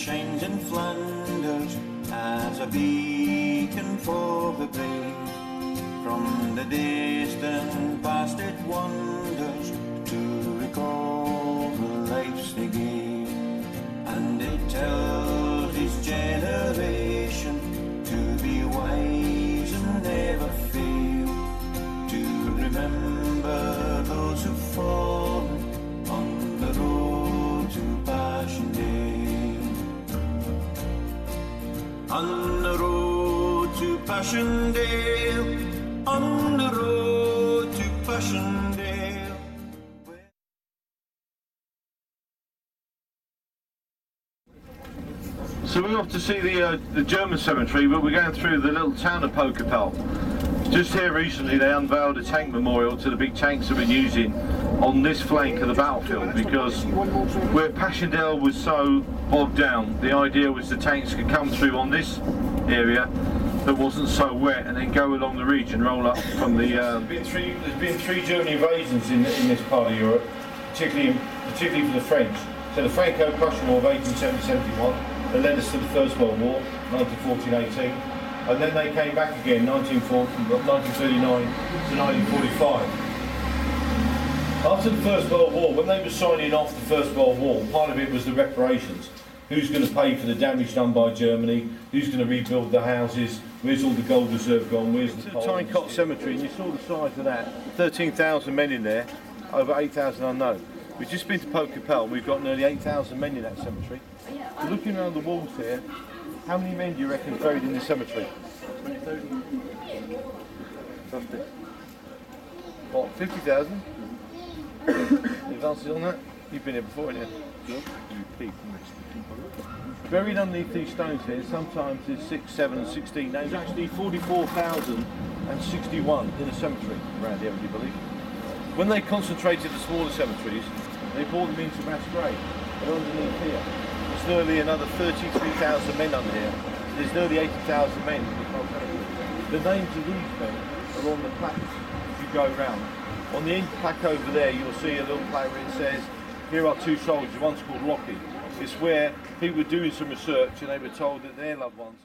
shines in Flanders as a beacon for the brave. From the distant past it wanders to recall the lives they gave, and it tells its generation to be wise and never fail, to remember those who've fallen on the road to Passchendaele. On the road to Passchendaele, on the road to Passchendaele. So we're off to see the German cemetery, but we're going through the little town of Pokepel. Just here recently they unveiled a tank memorial to the big tanks they've been using on this flank of the battlefield, because where Passchendaele was so bogged down, the idea was the tanks could come through on this area that wasn't so wet and then go along the region, roll up from the... There's been three German invasions in this part of Europe, particularly for the French. So the Franco-Prussian War of 1870-71, that led us to the First World War, 1914-18, and then they came back again, 1939 to 1945. After the First World War, when they were signing off the First World War, part of it was the reparations. Who's going to pay for the damage done by Germany? Who's going to rebuild the houses? Where's all the gold reserve gone? Where's the Tyne-Cot Cemetery, and you saw the size of that. 13,000 men in there, over 8,000 unknown. We've just been to Pokepel, we've got nearly 8,000 men in that cemetery. So looking around the walls here, how many men do you reckon buried in this cemetery? 50. What, 50,000? Any answers on that? You've been here before, haven't you? Buried underneath these stones here, sometimes there's 6, 7 and 16. There's actually 44,061 in a cemetery around here, would you believe? When they concentrated the smaller cemeteries, they brought them into mass grave. They're underneath here. There's nearly another 33,000 men under here. There's nearly 80,000 men in the whole cemetery. The names of these men are on the plaques as you go round. On the end plaque over there, you'll see a little plaque where it says, here are two soldiers, one's called Rocky. It's where people were doing some research and they were told that their loved ones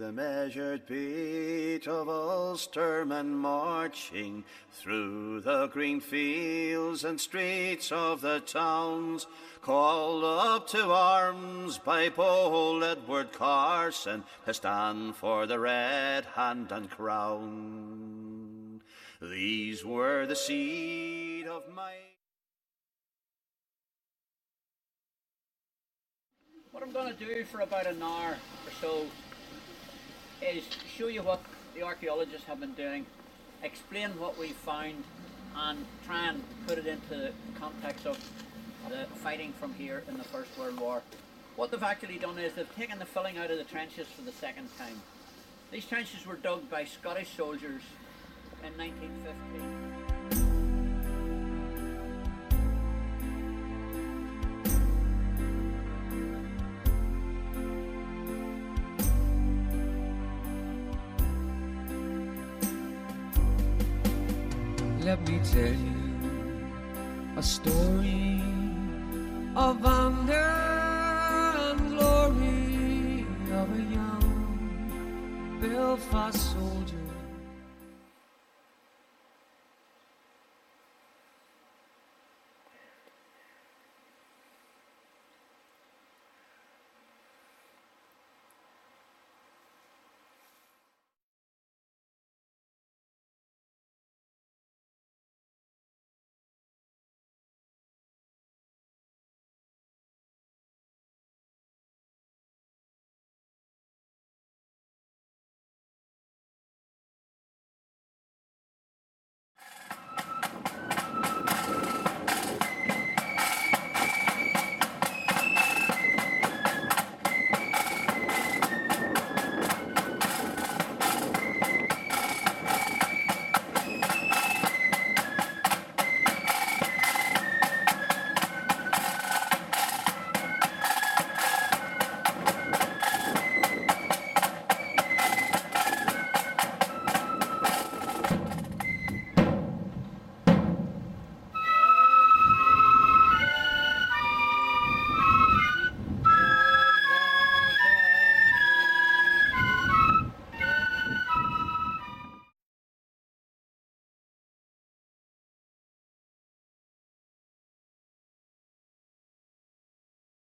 the measured beat of Ulstermen marching through the green fields and streets of the towns, called up to arms by bold Edward Carson to stand for the red hand and crown. These were the seed of my... What I'm going to do for about an hour or so is show you what the archaeologists have been doing, explain what we found, and try and put it into the context of the fighting from here in the First World War. What they've actually done is they've taken the filling out of the trenches for the second time. These trenches were dug by Scottish soldiers in 1915. Let me tell you a story of wonder and glory of a young Belfast soldier